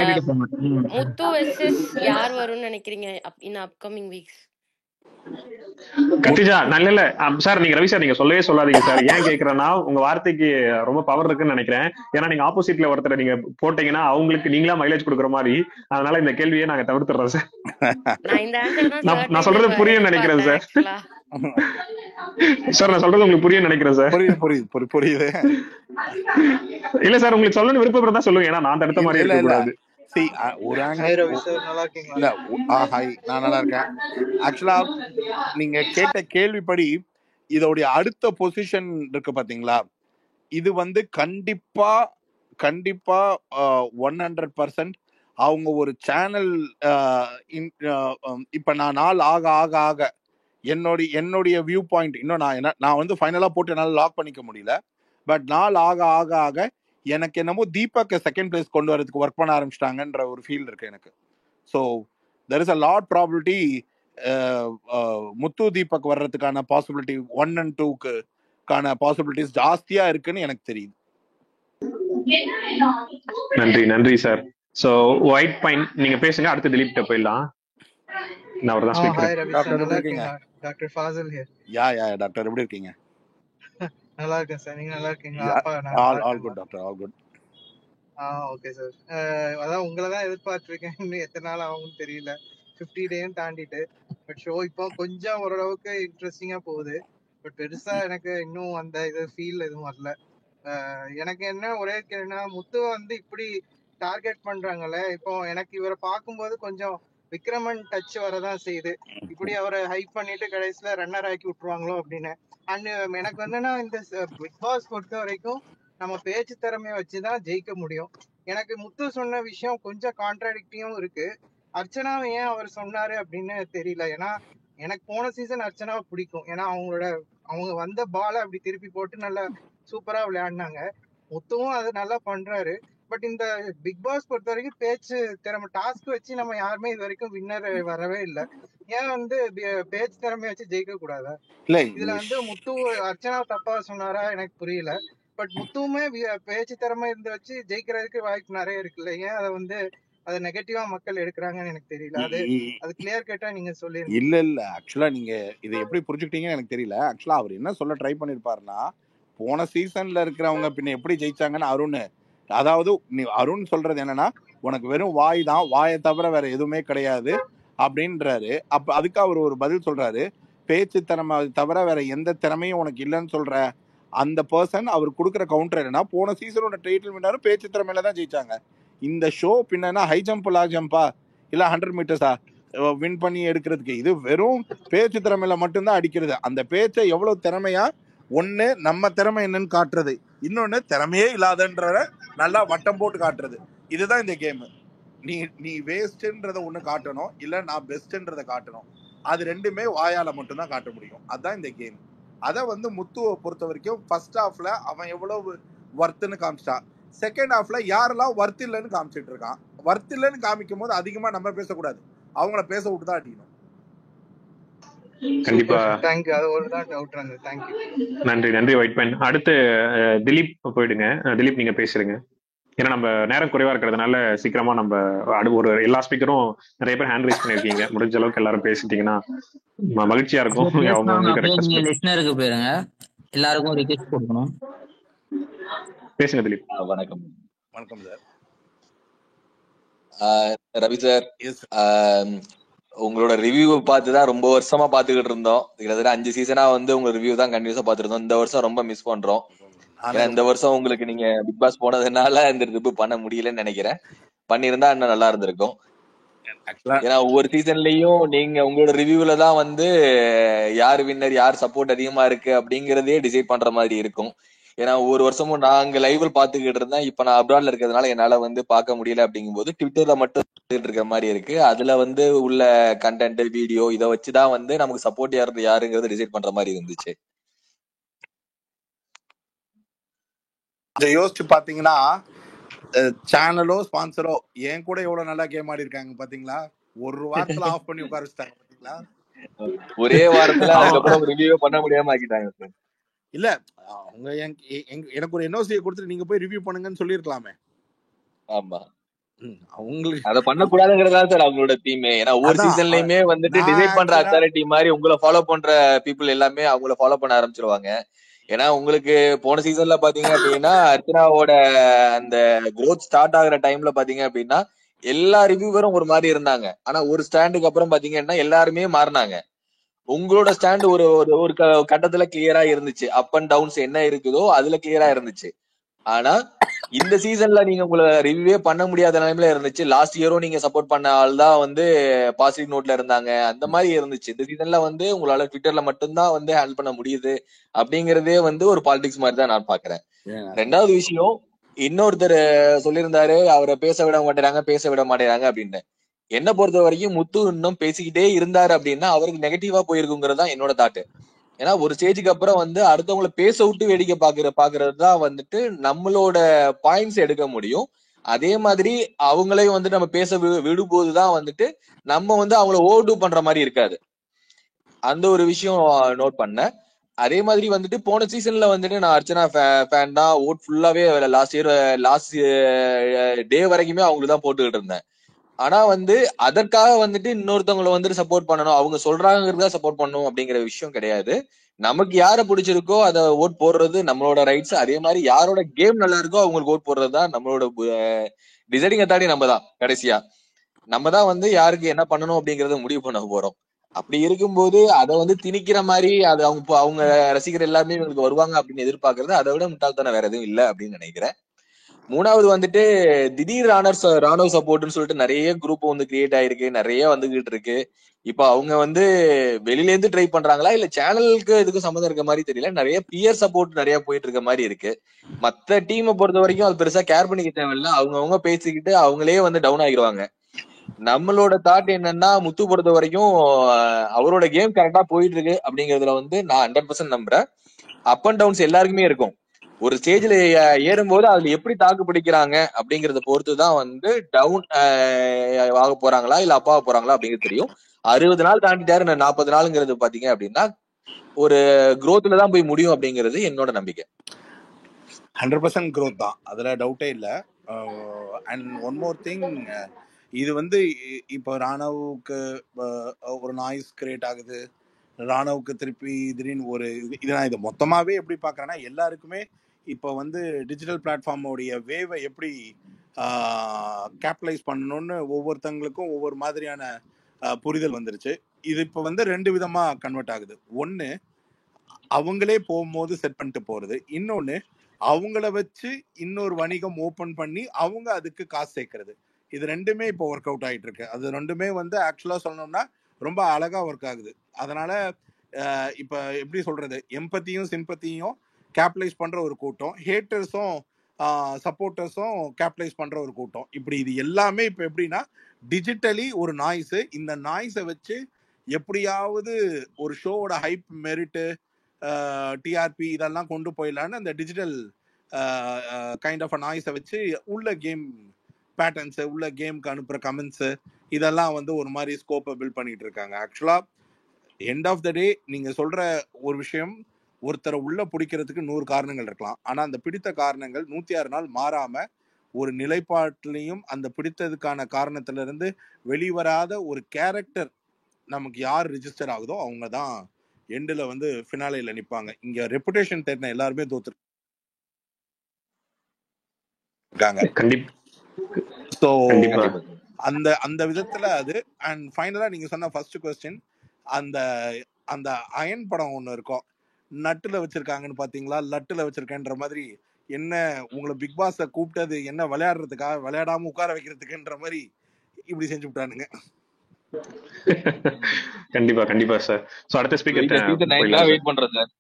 தேடிட்டு போங்க. முத்து வெர்சஸ் யார் வரும்னு நினைக்கிறீங்க இன் அப்கமிங் வீக்ஸ்? கத்திஜா நல்ல சார். நீங்க ரவி சார் நீங்க சொல்லவே சொல்லாதீங்க சார். ஏன் கேக்குறேன்னா உங்க வார்த்தைக்கு ரொம்ப பவர் இருக்குன்னு நினைக்கிறேன். ஏன்னா நீங்க ஆப்போசிட்ல ஒருத்தரை நீங்க போட்டீங்கன்னா அவங்களுக்கு நீங்களா மைலேஜ் கொடுக்குற மாதிரி. அதனால இந்த கேள்வியை நாங்க தவிர்த்துறோம் சார். நான் இந்த ஆன்சர் தான் நான் சொல்றது புரியும் நினைக்கிறேன் சார். சார் நான் சொல்றது உங்களுக்கு புரியும் நினைக்கிறேன் சார். புரியுது. இல்ல சார் உங்களுக்கு சொல்லணும் விருப்பம் தான் சொல்லுங்க. ஏன்னா நான் தடுத்த மாதிரி இருக்க கூடாது. நான் நல்லா இருக்கேன். ஆக்சுவலா நீங்க கேட்ட கேள்விப்படி இதோடைய அடுத்த பொசிஷன் இருக்கு பாத்தீங்களா, இது வந்து கண்டிப்பா 100% அவங்க ஒரு சேனல். இப்ப நான் நாள் ஆக ஆக ஆக என்னுடைய வியூ பாயிண்ட் இன்னும் நான் வந்து ஃபைனலா போட்டு என்னால லாக் பண்ணிக்க முடியல. பட் நாள் ஆக ஆக ஆக எனக்கு என்னமோ தீபக் செகண்ட் பிளேஸ் கொண்டு வரதுக்கு ஒர்க் பண்ண ஆரம்பிச்சிட்டாங்கன்ற ஒரு ஃபீல் இருக்கு எனக்கு. So there is a lot probability Muthu Deepak வர்றதுக்கான பாசிபிலிட்டி 1 and 2க்கான பாசிபிலிட்டிஸ் ஜாஸ்தியா இருக்குன்னு எனக்கு தெரியுது. நன்றி சார். சோ ஒயிட் பாயிண்ட் நீங்க பேசுங்க. அடுத்து திலீப் கிட்ட போயிடலாம். நான் அவர்தான் ஸ்பீக்கர். டாக்டர் எப்படி இருக்கீங்க? Doctor Fazil here. Ya doctor எப்படி இருக்கீங்க? நல்லா இருக்கேன் சார். நீங்க நல்லா இருக்கீங்களா? All good doctor, all good. Okay sir. அதான் உங்களை தான் எதிர்பார்த்துருக்கேன். இன்னும் எத்தனை நாள் ஆகும்னு தெரியல. 50 டேயும் தாண்டிட்டு. பட் ஷோ இப்போ கொஞ்சம் ஓரளவுக்கு இன்ட்ரெஸ்டிங்கா போகுது. பட் பெருசா எனக்கு இன்னும் அந்த இது ஃபீல் எதுவும் வரல. எனக்கு என்ன ஒரே கேள்வினா, முத்துவை வந்து இப்படி டார்கெட் பண்றாங்கல்ல, இப்போ எனக்கு இவரை பார்க்கும்போது கொஞ்சம் விக்ரமன் டச் வரதான் செய்யுது. இப்படி அவரை ஹைப் பண்ணிட்டு கடைசியில ரன்னர் ஆக்கி விட்டுருவாங்களோ அப்படின்னு. அண்ட் எனக்கு வந்துன்னா இந்த பிக் பாஸ் பொறுத்த வரைக்கும் நம்ம பேச்சு திறமையை வச்சுதான் ஜெயிக்க முடியும். எனக்கு முத்து சொன்ன விஷயம் கொஞ்சம் கான்ட்ராடிக்டியும் இருக்கு. அர்ச்சனாவை ஏன் அவர் சொன்னாரு அப்படின்னு தெரியல. ஏன்னா எனக்கு போன சீசன் அர்ச்சனாவை பிடிக்கும். ஏன்னா அவங்க வந்த பாலை அப்படி திருப்பி போட்டு நல்லா சூப்பரா விளையாடினாங்க. முத்துவும் அது நல்லா பண்றாரு. பட் இந்த பிக் பாஸ் பொறுத்த வரைக்கும் பேச்சு திறமை டாஸ்க் வச்சு நம்ம யாருமே இது வரைக்கும் வின்னர் வரவே இல்லை. ஏன் வந்து பேச்சு திறமையை வச்சு ஜெயிக்க கூடாதா? இதுல வந்து முத்து அர்ச்சனா தப்பா சொன்னாரா எனக்கு புரியல. பட் முத்துவுமே பேச்சு திறமை இருந்து வச்சு ஜெயிக்கிறதுக்கு வாய்ப்பு நிறைய இருக்குல்ல. ஏன் அதை வந்து அதை நெகட்டிவா மக்கள் எடுக்கிறாங்கன்னு எனக்கு தெரியல. அது கிளியர் கேட்டா நீங்க சொல்லிருங்க. இல்ல ஆக்சுவலா நீங்க இதை எப்படி புரிஞ்சுக்கிட்டீங்கன்னு எனக்கு தெரியல. ஆக்சுவலா அவர் என்ன சொல்ல ட்ரை பண்ணிருப்பாருன்னா, போன சீசன்ல இருக்கிறவங்க பின்ன எப்படி ஜெயிச்சாங்கன்னு அதாவது அருண் சொல்றது என்னன்னா, உனக்கு வெறும் வாய் தான், வாயை தவிர வேற எதுவுமே கிடையாது அப்படின்றாரு. அப்ப அதுக்கு அவர் ஒரு பதில் சொல்றாரு, பேச்சு திறமை தவிர வேற எந்த திறமையும் உனக்கு இல்லைன்னு சொல்ற அந்த பர்சன் அவர் கொடுக்குற கவுண்டர் என்னன்னா, போன சீசனோட டைட்டில் வின்னரும் பேச்சு திறமையில தான் ஜெயிச்சாங்க. இந்த ஷோ பின்னா ஹை ஜம்ப் லா ஜம்பா இல்ல 100 மீட்டர்ஸா வின் பண்ணி எடுக்கிறதுக்கு இது வெறும் பேச்சு திறமையில மட்டும்தான் அடிக்கிறது. அந்த பேச்சை எவ்வளவு திறமையா ஒண்ணு நம்ம திறமை என்னன்னு காட்டுறது, இன்னொன்னு திறமையே இல்லாதன்ற நல்லா வட்டம் போட்டு காட்டுறது. இதுதான் இந்த கேம். நீ வேஸ்ட்ன்றத ஒண்ணு காட்டணும், இல்ல நான் பெஸ்ட்ன்றத காட்டணும். அது ரெண்டுமே வாயால மட்டும்தான் காட்ட முடியும். அதுதான் இந்த கேம். அதை வந்து முத்துவை பொறுத்த வரைக்கும் ஃபர்ஸ்ட் ஹாஃப்ல அவன் எவ்வளவு வர்த்துன்னு காமிச்சிட்டான். செகண்ட் ஹாஃப்ல யாரெல்லாம் வர்த்து இல்லைன்னு காமிச்சிட்டு இருக்கான். வர்த்து இல்லைன்னு காமிக்கும் போது அதிகமா நம்ம பேசக்கூடாது, அவங்கள பேச விட்டு தான் அடிக்கணும். கண்டிப்பா. தேங்க்யூ. அது ஒரு தான் டவுட் இருந்தது. தேங்க்யூ. நன்றி ஒயிட் பென். அடுத்து திலீப் போயிடுங்க. திலீப் நீங்க பேசுறீங்க. ஏன்னா நம்ம நேரம் குறைவா இருக்கிறதுனால சீக்கிரமா நம்ம ஒரு எல்லா ஸ்பீக்கரும் நிறைய பேர் ஹேண்ட் ரைஸ் பண்ணிருக்கீங்க. முடிஞ்ச அளவுக்கு எல்லாரும் பேசிட்டீங்கன்னா மகிழ்ச்சியா இருக்கும். லிஸ்னருக்கு போயிருங்க. எல்லாருக்கும் ரிக்வெஸ்ட் கொடுக்கணும். பேசுங்க திலீப். வணக்கம். வணக்கம் சார். ரவி சார், உங்களோட ரிவ்யூ பார்த்துதான் ரொம்ப வருஷமா பாத்துக்கிட்டு இருந்தோம். கிட்டத்தட்ட 5 சீசனா வந்து உங்க ரிவ்யூ தான் கண்டினியூஸா பாத்துட்டு இருந்தோம். இந்த வருஷம் ரொம்ப மிஸ் பண்றோம். இந்த வருஷம் உங்களுக்கு நீங்க பிக் பாஸ் போனதுனால இந்த ரிவ்யூ பண்ண முடியலன்னு நினைக்கிறேன். பண்ணிருந்தா இன்னும் நல்லா இருந்திருக்கும். ஏன்னா ஒவ்வொரு சீசன்லயும் நீங்க உங்களோட ரிவ்யூல தான் வந்து யார் வின்னர், யார் சப்போர்ட் அதிகமா இருக்கு அப்படிங்கறதே டிசைட் பண்ற மாதிரி இருக்கும். ஏன்னா ஒவ்வொரு வருஷமும் நாங்க லைவ்ல பாத்துக்கிட்டு இருந்தேன். இப்ப நான் அப்ராட்ல இருக்கிறதுனால என்னால வந்து பார்க்க முடியல. அப்படிங்கும் போது ட்விட்டர்ல மட்டும் இருக்கிற மாதிரி இருக்கு. அதுல வந்து உள்ள கண்டென்ட் வீடியோ இதை வச்சுதான் வந்து நமக்கு சப்போர்ட் யாருங்கிறது டிசைட் பண்ற மாதிரி இருந்துச்சு. யோசிச்சு பாத்தீங்கன்னா சேனலோ ஸ்பான்சரோ என் கூட எவ்வளவு நல்லா கேம் ஆடி இருக்காங்க பாத்தீங்களா. ஒரு வாரத்துல ஆஃப் பண்ணி உட்கார வச்சுட்டாங்க பாத்தீங்களா. ஒரே வாரத்துல அதுக்கப்புறம் ரிவ்யூ பண்ண முடியாம ஆக்கிட்டாங்க. இல்ல அவங்க எனக்கு ஒரு என்ஓசியை கொடுத்துட்டு நீங்க போய் ரிவ்யூ பண்ணுங்கன்னு சொல்லிருக்கலாமே. ஆமா, அவங்களுக்கு அதை பண்ணக்கூடாதுங்கிறதா சார் அவங்களோட தீமே. ஏன்னா ஒவ்வொரு அதான் சீசன்லயுமே வந்துட்டு நான் டிசைட் பண்ற ஆக்சுவலா அத்தாரிட்டி மாதிரி உங்களை ஃபாலோ பண்ற பீப்புள் எல்லாமே அவங்கள ஃபாலோ பண்ண ஆரம்பிச்சிருவாங்க. ஏன்னா உங்களுக்கு போன சீசன்ல பாத்தீங்க அப்படின்னா அர்ச்சனாவோட அந்த growth ஸ்டார்ட் ஆகுற டைம்ல பாத்தீங்க அப்படின்னா எல்லா ரிவ்யூவரும் ஒரு மாதிரி இருந்தாங்க. ஆனா ஒரு ஸ்டாண்டுக்கு அப்புறம் பாத்தீங்கன்னா எல்லாருமே மாறினாங்க. உங்களோட ஸ்டாண்ட் ஒரு ஒரு ஒரு கட்டத்துல கிளியரா இருந்துச்சு. அப் அண்ட் டவுன்ஸ் என்ன இருக்குதோ அதுல கிளியரா இருந்துச்சு. ஆனா இந்த சீசன்ல நீங்க உங்களை ரிவ்யூவே பண்ண முடியாத நிலைமையில இருந்துச்சு. லாஸ்ட் இயரும் நீங்க சப்போர்ட் பண்ண ஆள் தான் வந்து பாசிட்டிவ் நோட்ல இருந்தாங்க. அந்த மாதிரி இருந்துச்சு. இந்த சீசன்ல வந்து உங்களால ட்விட்டர்ல மட்டும்தான் வந்து ஹேண்டில் பண்ண முடியுது அப்படிங்கறதே வந்து ஒரு பாலிடிக்ஸ் மாதிரி தான் நான் பாக்குறேன். ரெண்டாவது விஷயம், இன்னொருத்தர் சொல்லியிருந்தாரு அவரை பேச விட மாட்டேறாங்க அப்படின்னு. என்ன பொறுத்த வரைக்கும் முத்து இன்னும் பேசிக்கிட்டே இருந்தாரு அப்படின்னா அவருக்கு நெகட்டிவா போயிருக்குங்கிறது தான் என்னோட தாட்டு. ஏன்னா ஒரு ஸ்டேஜுக்கு அப்புறம் வந்து அடுத்தவங்களை பேச விட்டு வேடிக்கை பாக்குறது தான் வந்துட்டு நம்மளோட பாயிண்ட்ஸ் எடுக்க முடியும். அதே மாதிரி அவங்களையும் வந்து நம்ம பேச விடும்போதுதான் வந்துட்டு நம்ம வந்து அவங்கள ஓவர்டூ பண்ற மாதிரி இருக்காது. அந்த ஒரு விஷயம் நோட் பண்ணேன். அதே மாதிரி வந்துட்டு போன சீசன்ல வந்துட்டு நான் அர்ச்சனா ஃபேன் தான். ஓட் ஃபுல்லாவே லாஸ்ட் டே வரைக்குமே அவங்களுக்கு தான் போட்டுக்கிட்டு இருந்தேன். ஆனா வந்து அதற்காக வந்துட்டு இன்னொருத்தவங்களை வந்துட்டு சப்போர்ட் பண்ணணும், அவங்க சொல்றாங்கிறதா சப்போர்ட் பண்ணணும் அப்படிங்கிற விஷயம் கிடையாது. நமக்கு யாரை பிடிச்சிருக்கோ அதை ஓட் போடுறது நம்மளோட ரைட்ஸ். அதே மாதிரி யாரோட கேம் நல்லா இருக்கோ அவங்களுக்கு ஓட் போடுறது தான் நம்மளோட டிசைடிங் அத்தாரிட்டி. நம்ம தான் கடைசியா நம்ம தான் வந்து யாருக்கு என்ன பண்ணணும் அப்படிங்கறத முடிவு பண்ண போறோம். அப்படி இருக்கும்போது அதை வந்து திணிக்கிற மாதிரி அது அவங்க ரசிகர் எல்லாருமே இவங்களுக்கு வருவாங்க அப்படின்னு எதிர்பார்க்கறது அதை விட முட்டாள்தனம் வேற எதுவும் இல்லை அப்படின்னு நினைக்கிறேன். மூணாவது வந்துட்டு திடீர் ராணுவ சப்போர்ட்னு சொல்லிட்டு நிறைய குரூப் வந்து கிரியேட் ஆயிருக்கு, நிறைய வந்துகிட்டு இருக்கு. இப்ப அவங்க வந்து வெளியில இருந்து ட்ரை பண்றாங்களா இல்ல சேனலுக்கு இதுக்கு சம்மந்தம் இருக்க மாதிரி தெரியல. நிறைய பியர் சப்போர்ட் நிறைய போயிட்டு இருக்க மாதிரி இருக்கு. மத்த டீமை பொறுத்த வரைக்கும் அது பெருசா கேர் பண்ணிக்க தேவையில்ல. அவங்க பேசிக்கிட்டு அவங்களே வந்து டவுன் ஆகிடுவாங்க. நம்மளோட தாட் என்னன்னா முத்து பொறுத்த வரைக்கும் அவரோட கேம் கரெக்டா போயிட்டு இருக்கு அப்படிங்கறதுல வந்து நான் 100% நம்புறேன். அப் அண்ட் டவுன்ஸ் எல்லாருக்குமே இருக்கும். ஒரு ஸ்டேஜ்ல ஏறும்போது அதுல எப்படி தாக்கு பிடிக்கிறாங்க அப்படிங்கறத பொறுத்துதான் வந்து டவுன் ஆக போறாங்களா இல்ல அப்பாக போறாங்களா அப்படிங்கிறது தெரியும். 60 நாள் தாண்டிட்டாரு, 40 நாளுங்கிறது பாத்தீங்க அப்படின்னா ஒரு growthல தான் போய் முடியும் அப்படிங்கிறது என்னோட நம்பிக்கை. 100% growth தான், அதுல டவுட்டே இல்லை. அண்ட் ஒன் மோர் திங், இது வந்து இப்போ ராணவுக்கு ஒரு நாய்ஸ் கிரியேட் ஆகுது, ராணவுக்கு திருப்பி திடீர்னு ஒரு இது நான் இதை மொத்தமாகவே எப்படி பார்க்குறேன்னா எல்லாருக்குமே இப்போ வந்து டிஜிட்டல் பிளாட்ஃபார்மோடைய வேவை எப்படி கேபிட்டலைஸ் பண்ணணும்னு ஒவ்வொருத்தங்களுக்கும் ஒவ்வொரு மாதிரியான புரிதல் வந்துருச்சு. இது இப்போ வந்து 2 விதமாக கன்வெர்ட் ஆகுது. ஒன்று அவங்களே போகும்போது செட் பண்ணிட்டு போகிறது, இன்னொன்று அவங்கள வச்சு இன்னொரு வணிகம் ஓப்பன் பண்ணி அவங்க அதுக்கு காசு சேர்க்கறது. இது ரெண்டுமே இப்போ ஒர்க் அவுட் ஆகிட்டு இருக்கு. அது ரெண்டுமே வந்து ஆக்சுவலாக சொல்லணும்னா ரொம்ப அழகாக ஒர்க் ஆகுது. அதனால இப்போ எப்படி சொல்றது, எம்பத்தியும் சிம்பத்தியும் கேபிட்டலைஸ் பண்ணுற ஒரு கூட்டம், ஹேட்டர்ஸும் சப்போர்ட்டர்ஸும் கேபிட்டலைஸ் பண்ணுற ஒரு கூட்டம். இப்படி இது எல்லாமே இப்போ எப்படின்னா டிஜிட்டலி ஒரு நாய்ஸு, இந்த நாய்ஸை வச்சு எப்படியாவது ஒரு ஷோவோட ஹைப் மெரிட்டு டிஆர்பி இதெல்லாம் கொண்டு போயிடலான்னு அந்த டிஜிட்டல் கைண்ட் ஆஃப் நாய்ஸை வச்சு உள்ள கேம் பேட்டர்ன்ஸு, உள்ள கேமுக்கு அனுப்புகிற கமெண்ட்ஸு இதெல்லாம் வந்து ஒரு மாதிரி ஸ்கோப்பை பில்ட் பண்ணிட்டு இருக்காங்க. ஆக்சுவலாக எண்ட் ஆஃப் த டே நீங்கள் சொல்கிற ஒரு விஷயம், ஒருத்தரை உள்ள பிடிக்கிறதுக்கு 100 காரணங்கள் இருக்கலாம். ஆனால் அந்த பிடித்த காரணங்கள் 106 நாள் மாறாமல் ஒரு நிலைப்பாட்டிலையும் அந்த பிடித்ததுக்கான காரணத்திலிருந்து வெளிவராத ஒரு கேரக்டர் நமக்கு யார் ரிஜிஸ்டர் ஆகுதோ அவங்க தான் எண்டில் வந்து ஃபினாலையில் நிற்பாங்க. இங்கே ரெப்புடேஷன் தேடின எல்லாருமே தோத்துருக்காங்க. ஸோ அந்த அந்த விதத்தில் அது. அண்ட் ஃபைனலாக நீங்கள் சொன்ன ஃபர்ஸ்ட் கொஸ்டின், அந்த அந்த அயன் படம் ஒன்று இருக்கும், நட்டில் வச்சுருக்காங்கன்னு பார்த்தீங்களா, லட்டில் வச்சுருக்கேன்ற மாதிரி, என்ன உங்களை பிக் பாஸை கூப்பிட்டது என்ன விளையாடுறதுக்காக, விளையாடாமல் உட்கார வைக்கிறதுக்குன்ற மாதிரி இப்படி செஞ்சு விட்டானுங்க. கண்டிப்பா கண்டிப்பா சார். சோ அடுத்த ஸ்பீக்கர் வெயிட் பண்றேன் சார்.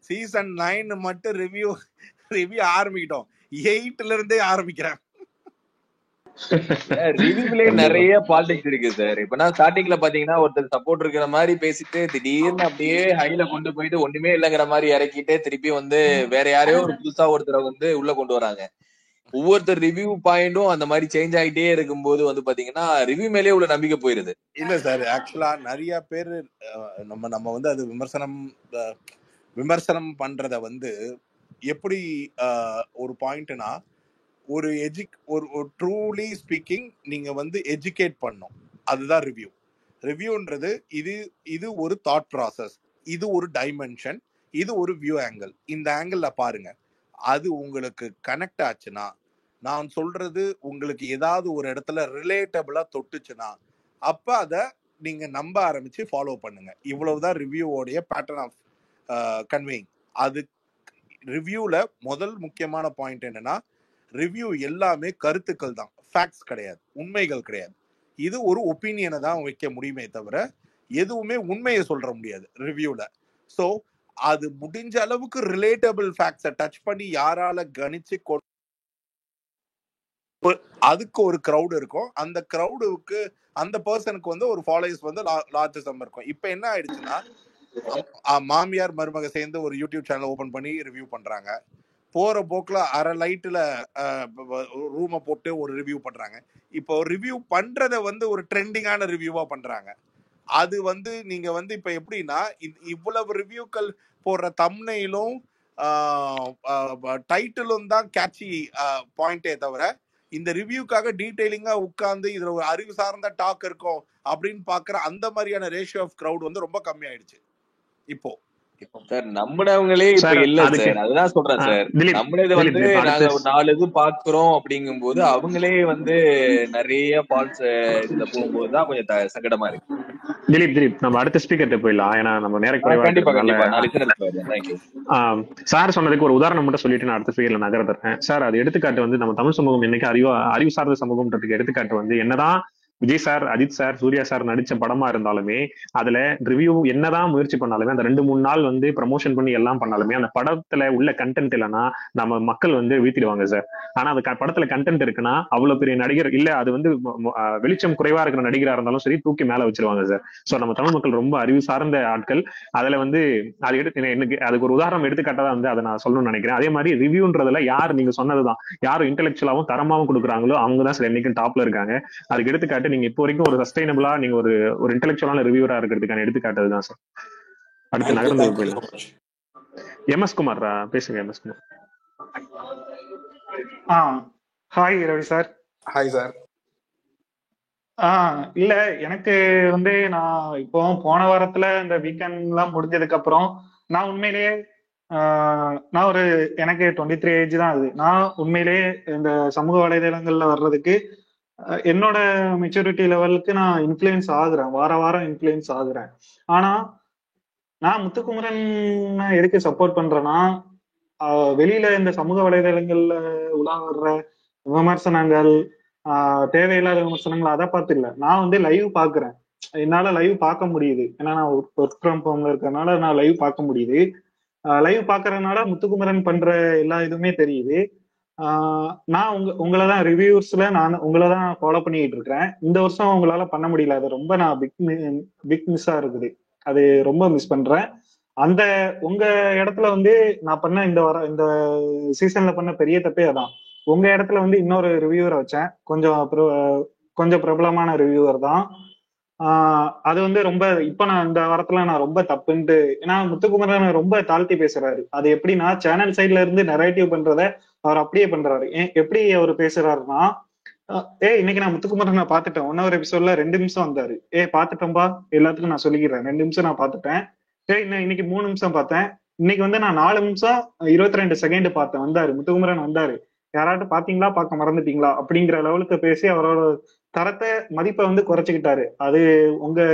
சீசன் 9 மட்டும் ரிவ்யூ ஆரம்பிக்கிட்டோம், 8ல இருந்தே ஆரம்பிக்கிறேன். ரிவ்யூலே நிறைய பாலிடிக்ஸ் இருக்கு சார். இப்ப ஸ்டார்டிங்ல பாத்தீங்கன்னா ஒருத்தர் சப்போர்ட் இருக்கிற மாதிரி பேசிட்டு திடீர்னு அப்படியே ஹைல கொண்டு போயிட்டு ஒண்ணுமே இல்லைங்கிற மாதிரி இறக்கிட்டு திருப்பி வந்து வேற யாரையோ ஒரு புதுசா ஒருத்தரை வந்து உள்ள கொண்டு வராங்க. ஒவ்வொருத்தர் ரிவ்யூ பாயிண்டும் அந்த மாதிரி சேஞ்ச் ஆகிட்டே இருக்கும்போது வந்து பாத்தீங்கன்னா ரிவ்யூ மேலே உள்ள நம்பிக்கை போயிருது. இல்ல சார், ஆக்சுவலா நிறைய பேர் நம்ம வந்து அது விமர்சனம் பண்றத வந்து எப்படி ஒரு பாயிண்ட்னா ஒரு ஒரு ட்ரூலி ஸ்பீக்கிங் நீங்க வந்து எஜுகேட் பண்ணும், அதுதான் ரிவ்யூ. ரிவ்யூன்றது இது ஒரு தாட் ப்ராசஸ், இது ஒரு டைமென்ஷன், இது ஒரு வியூ ஆங்கிள். இந்த ஆங்கிள் பாருங்க, அது உங்களுக்கு கனெக்ட் ஆச்சுன்னா, நான் சொல்றது உங்களுக்கு ஏதாவது ஒரு இடத்துல ரிலேட்டபிளா தொட்டுச்சுன்னா அப்ப அதை நீங்க நம்ப ஆரம்பிச்சு ஃபாலோ பண்ணுங்க. இவ்வளவுதான் ரிவ்யூவோடைய பேட்டர்ன் ஆஃப் கன்வேயிங். அது ரிவ்யூல முதல் முக்கியமான பாயிண்ட் என்னன்னா, ரிவ்யூ எல்லாமே கருத்துக்கள் தான், ஃபேக்ட்ஸ் கிடையாது, உண்மைகள் கிடையாது. இது ஒரு ஒப்பீனியனை தான் வைக்க முடியுமே தவிர எதுவுமே உண்மையை சொல்ற முடியாது ரிவ்யூல. ஸோ அது முடிஞ்ச அளவுக்கு ரிலேட்டபிள் ஃபேக்ட்ஸை டச் பண்ணி யாரால கணிச்சு அதுக்கு ஒரு க்ரௌடு இருக்கும். அந்த க்ரௌடுக்கு அந்த பர்சனுக்கு வந்து ஒரு ஃபாலோயர்ஸ் வந்து லார்ஜ் சம் இருக்கும். இப்போ என்ன ஆயிடுச்சுன்னா, மாமியார் மருமக சேர்ந்து ஒரு யூடியூப் சேனல் ஓபன் பண்ணி ரிவ்யூ பண்றாங்க. போற போக்குல அரை லைட்ல ரூமை போட்டு ஒரு ரிவ்யூ பண்றாங்க. இப்போ ரிவ்யூ பண்றத வந்து ஒரு ட்ரெண்டிங்கான ரிவ்யூவா பண்றாங்க. அது வந்து நீங்க வந்து இப்ப எப்படின்னா, இவ்வளவு ரிவ்யூக்கள் போடுற தம்ப்நெயிலும் டைட்டிலும் தான் கேட்சி பாயிண்டே தவிர, இந்த ரிவ்யூக்காக டீடைலிங்கா உட்கார்ந்து இதுல ஒரு அறிவு சார்ந்த டாக் இருக்கும் அப்படின்னு பாக்குற அந்த மாதிரியான ரேஷியோ ஆஃப் கிரௌட் வந்து ரொம்ப கம்மி ஆயிடுச்சு இப்போ. சார் நம்பினவங்களே இப்ப இல்ல சார், அதுதான் சொல்றேன் சார். நம்மளது வந்து நாங்க ஒரு 4 இது பாக்குறோம் அப்படிங்கும் போது அவங்களே வந்து நிறைய ஃபால்ஸ் இதுல போகும்போதுதான் கொஞ்சம் சங்கடமா இருக்கு. திலீப் நம்ம அடுத்த ஸ்பீக்கர் போயிடலாம். ஏன்னா நம்ம நேர குறைவா சார் சொன்னதுக்கு ஒரு உதாரணம் மட்டும் சொல்லிட்டு நான் அடுத்த ஸ்பீக்கர்ல நகர்றேன். சார் அது எடுத்துக்காட்டு வந்து நம்ம தமிழ் சமூகம் இன்னைக்கு அறிவு சார்ந்த சமூகம்ன்றதுக்கு எடுத்துக்காட்டு வந்து என்னதான் Vijay sir, Ajith sir, Suriya sir நடிச்ச படமா இருந்தாலுமே அதுல ரிவ்யூ என்னதான் முயற்சி பண்ணாலுமே அந்த 2-3 நாள் வந்து ப்ரமோஷன் பண்ணி எல்லாம் பண்ணாலுமே அந்த படத்துல உள்ள கண்டென்ட் இல்லைன்னா நம்ம மக்கள் வந்து வீத்திடுவாங்க சார். ஆனா அந்த படத்துல கண்டென்ட் இருக்குன்னா அவ்வளவு பெரிய நடிகர் இல்ல, அது வந்து வெளிச்சம் குறைவா இருக்கிற நடிகரா இருந்தாலும் சரி தூக்கி மேல வச்சிருவாங்க சார். சோ நம்ம தமிழ் மக்கள் ரொம்ப அறிவு சார்ந்த ஆட்கள். அதுல வந்து அது எனக்கு அதுக்கு ஒரு உதாரணம் எடுத்துக்காட்டதான் வந்து அதை நான் சொல்லணும்னு நினைக்கிறேன். அதே மாதிரி ரிவ்யூன்றதுல யார் நீங்க சொன்னதுதான் யாரும் இன்டெலெக்சுவலாவும் தரமாவும் கொடுக்குறாங்களோ அவங்கதான் சார் என்னைக்கும் டாப்ல இருக்காங்க. அதுக்கு எடுத்துக்காட்டு நீங்க இப்போ வரைக்கும் ஒரு சஸ்டைனபிளா நீங்க ஒரு இன்டெலெக்சுவலான ரிவ்யூரா இருக்கிறதுக்கான எடுத்துக்காட்டுதான் சார். அடுத்து நகர்ந்து போயிடலாம். எம்எஸ் குமார் பேசுங்க. MS Kumar. Hi Ravi sir. Hi sir. இல்ல எனக்கு வந்து நான் இப்போ போன வாரத்துல இந்த வீக்கெண்ட் எல்லாம் முடிஞ்சதுக்கு அப்புறம் நான் உண்மையிலேயே நான் எனக்கு 23 ஏஜ் தான் ஆகுது. நான் உண்மையிலேயே இந்த சமூக வலைதளங்கள்ல வர்றதுக்கு என்னோட மெச்சூரிட்டி லெவலுக்கு நான் இன்ஃப்ளூயன்ஸ் ஆகுறேன், வாரம் இன்ஃப்ளூயன்ஸ் ஆகுறேன். ஆனா நான் முத்துக்குமரன் எதுக்கு சப்போர்ட் பண்றேன்னா, வெளியில இந்த சமூக வலைதளங்கள்ல உலா வர்ற விமர்சனங்கள், தேவையில்லாத விமர்சனங்கள் அதை பார்த்து இல்ல, நான் வந்து லைவ் பாக்குறேன். என்னால லைவ் பார்க்க முடியுது, ஏன்னா நான் ஒர்க் ஃப்ரம் ஹோம்ல இருக்கறதுனால நான் லைவ் பார்க்க முடியுது. லைவ் பாக்குறதுனால முத்துக்குமரன் பண்ற எல்லா இதுவுமே தெரியுது. நான் உங்களதான் ரிவ்யூஸ்ல நான் உங்களதான் ஃபாலோ பண்ணிட்டு இருக்கிறேன். இந்த வருஷம் உங்களால பண்ண முடியல, அது ரொம்ப நான் பிக் மிஸ்ஸா இருக்குது, அது ரொம்ப மிஸ் பண்றேன். அந்த உங்க இடத்துல வந்து நான் பண்ண இந்த சீசன்ல பண்ண பெரிய தப்பே அதான். உங்க இடத்துல வந்து இன்னொரு ரிவ்யூவரை வச்சேன், கொஞ்சம் பிரபலமான ரிவ்யூவர் தான். அது வந்து ரொம்ப இப்ப நான் இந்த வாரத்துல நான் ரொம்ப தப்புன்ட்டு, ஏன்னா முத்துக்குமரன் ரொம்ப தாழ்த்தி பேசுறாரு. அது எப்படின்னா சேனல் சைட்ல இருந்து நரேட்டிவ் பண்றத அவர் அப்படியே பண்றாரு. எப்படி அவர் பேசுறாருன்னா, இன்னைக்கு நான் முத்துக்குமரன் நான் பாத்துட்டேன், 1 எபிசோட்ல 2 நிமிஷம் வந்தாரு, பாத்துட்டேன்பா, எல்லாத்துக்கும் நான் சொல்லிக்கிறேன், 2 நிமிஷம் நான் பாத்துட்டேன். இன்னைக்கு 3 நிமிஷம் பார்த்தேன், இன்னைக்கு வந்து நான் 4 நிமிஷம் 22 செகண்ட் பார்த்தேன், வந்தாரு முத்துக்குமரன் வந்தாரு, யாராட்டும் பாத்தீங்களா, பார்க்க மறந்துட்டீங்களா அப்படிங்கிற லெவலுக்கு பேசி அவரோட தரத்தை மதிப்பை வந்து குறைச்சிக்கிட்டாரு. அது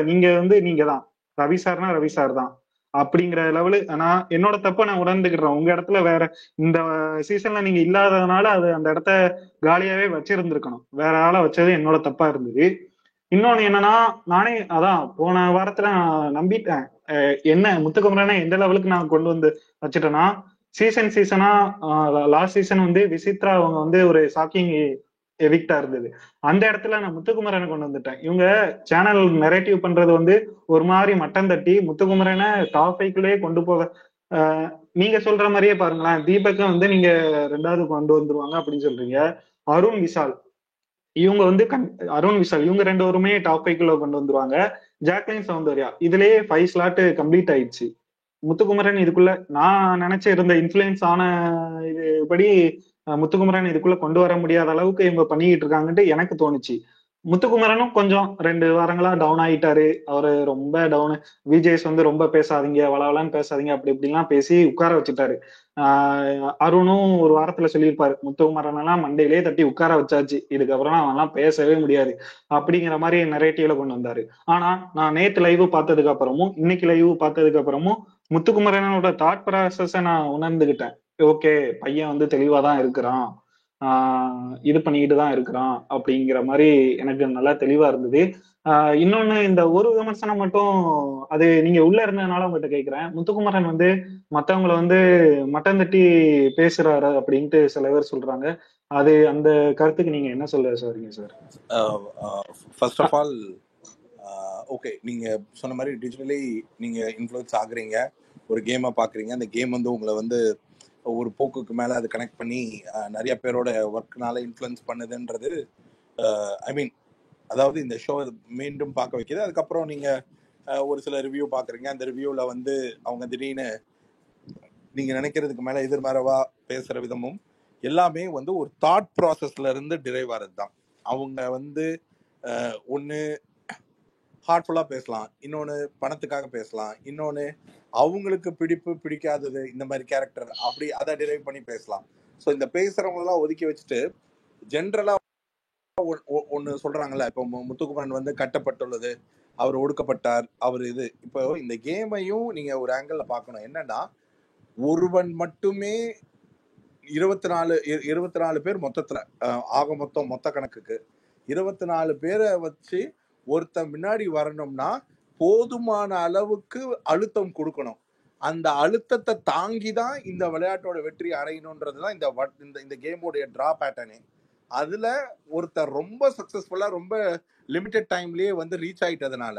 நீங்க தான் ரவி சார்னா ரவி சார் தான் அப்படிங்கிற லெவலு. நான் என்னோட தப்ப நான் உணர்ந்துக்கிறேன். உங்க இடத்துல வேற இந்த சீசன்ல நீங்க இல்லாததுனால அது அந்த இடத்த காலியாவே வச்சிருந்திருக்கணும், வேற ஆளா வச்சது என்னோட தப்பா இருந்தது. இன்னொன்னு என்னன்னா, நானே அதான் போன வாரத்துல நான் நம்பிட்டேன், என்ன முத்துக்குமரனை எந்த லெவலுக்கு நான் கொண்டு வந்து வச்சுட்டேன்னா, சீசனா லாஸ்ட் சீசன் வந்து விசித்ரா அவங்க வந்து ஒரு ஷாக்கிங் எவிக்டா இருந்தது, அந்த இடத்துல நான் முத்துக்குமரனை கொண்டு வந்துட்டேன். இவங்க சேனல் நரேட்டிவ் பண்றது வந்து ஒரு மாதிரி மட்டம் தட்டி முத்துக்குமரனை டாப் 5 கொண்டு போக, நீங்க சொல்ற மாதிரியே பாருங்களேன், தீபக்கை வந்து நீங்க 2வது கொண்டு வந்துருவாங்க அப்படின்னு சொல்றீங்க. அருண் விஷால் இவங்க வந்து இவங்க 2 பேருமே டாப் 5 கொண்டு வந்துருவாங்க. ஜாக்லின் சௌந்தர்யா இதுலயே 5 ஸ்லாட் கம்ப்ளீட் ஆயிடுச்சு. முத்துக்குமரன் இதுக்குள்ள நான் நினைச்ச இருந்த இன்ஃபுளுயன்ஸ் ஆன இதுபடி முத்துக்குமரன் இதுக்குள்ள கொண்டு வர முடியாத அளவுக்கு இவங்க பண்ணிக்கிட்டு இருக்காங்கன்ட்டு எனக்கு தோணுச்சு. முத்துக்குமரனும் கொஞ்சம் 2 வாரங்களா டவுன் ஆயிட்டாரு. அவரு ரொம்ப டவுன். விஜேஸ் வந்து ரொம்ப பேசாதீங்க, வளவலான்னு பேசாதீங்க, அப்படி இப்படிலாம் பேசி உட்கார வச்சுட்டாரு. அருணும் ஒரு வாரத்துல சொல்லியிருப்பாரு, முத்துக்குமரன் எல்லாம் மண்டையிலே தட்டி உட்கார வச்சாச்சு, இதுக்கப்புறம் அவன்லாம் பேசவே முடியாது அப்படிங்கிற மாதிரி நரேட்டிவ்ல கொண்டு வந்தாரு. ஆனா நான் நேத்து லைவ் பார்த்ததுக்கு அப்புறமும் இன்னைக்கு லைவ் பார்த்ததுக்கு அப்புறமும் முத்துக்குமரனோட தாட் ப்ராசஸ நான் உணர்ந்துகிட்டேன். ஓகே, பையன் வந்து தெளிவாதான் இருக்கிறான், இது பண்ணிக்கிட்டு தான் இருக்கிறான் அப்படிங்கிற மாதிரி எனக்கு நல்லா தெளிவா இருந்தது. இன்னொன்னு, இந்த ஒரு விமர்சனம் மட்டும், அது நீங்க உள்ள இருந்ததுனால உங்ககிட்ட கேட்கிறேன். முத்துக்குமரன் வந்து மத்தவங்கள வந்து மட்டம் தட்டி பேசுறாரு அப்படின்ட்டு சில பேர் சொல்றாங்க. அது அந்த கருத்துக்கு நீங்க என்ன சொல்ல சொல்றீங்க sir? First of all okay, நீங்க சொன்ன மாதிரி டிஜிட்டலி நீங்க இன்ஃப்ளூயன்ஸ் ஆகுறீங்க, ஒரு கேமை பாக்குறீங்க, அந்த கேம் வந்து உங்களை வந்து ஒரு போக்குக்கு மேல அது கனெக்ட் பண்ணி நிறைய பேரோட ஒர்க்னால இன்ஃப்ளூயன்ஸ் பண்ணுதுன்றது ஐ மீன், அதாவது இந்த ஷோ மீண்டும் பார்க்க வைக்கிது. அதுக்கப்புறம் நீங்க ஒரு சில ரிவ்யூ பாக்குறீங்க, அந்த ரிவ்யூல வந்து அவங்க திடீர்னு நீங்க நினைக்கிறதுக்கு மேல எதிர்மறைவா பேசுற விதமும் எல்லாமே வந்து ஒரு தாட் ப்ராசஸ்ல இருந்து டிரைவ் ஆகிறது தான். அவங்க வந்து ஒன்று ஹார்ட்ஃபுல்லா பேசலாம், இன்னொன்று பணத்துக்காக பேசலாம், இன்னொன்று அவங்களுக்கு பிடிக்காதது இந்த மாதிரி கேரக்டர் அப்படி அதை டிரைவ் பண்ணி பேசலாம். ஸோ இந்த பேசுறவங்களெல்லாம் ஒதுக்கி வச்சுட்டு ஜென்ரலா ஒன்று சொல்றாங்கல்ல, இப்போ முத்துக்குமரன் வந்து கட்டப்பட்டுள்ளது, அவர் ஒடுக்கப்பட்டார், அவர் இது. இப்போ இந்த கேமையும் நீங்க ஒரு ஆங்கிள் பார்க்கணும். என்னன்னா, ஒருவன் மட்டுமே 24 பேர் மொத்தத்துல ஆக மொத்த கணக்குக்கு 24 பேரை வச்சு ஒருத்தன் முன்னாடி வரணும்னா போதுமான அளவுக்கு அழுத்தம் கொடுக்கணும். அந்த அழுத்தத்தை தாங்கி தான் இந்த விளையாட்டோட வெற்றி அடையணுன்றதுதான் இந்த கேமோடைய டிரா பேட்டர்னே. அதுல ஒருத்தர் ரொம்ப சக்சஸ்ஃபுல்லா ரொம்ப லிமிட்டட் டைம்லயே வந்து ரீச் ஆயிட்டதுனால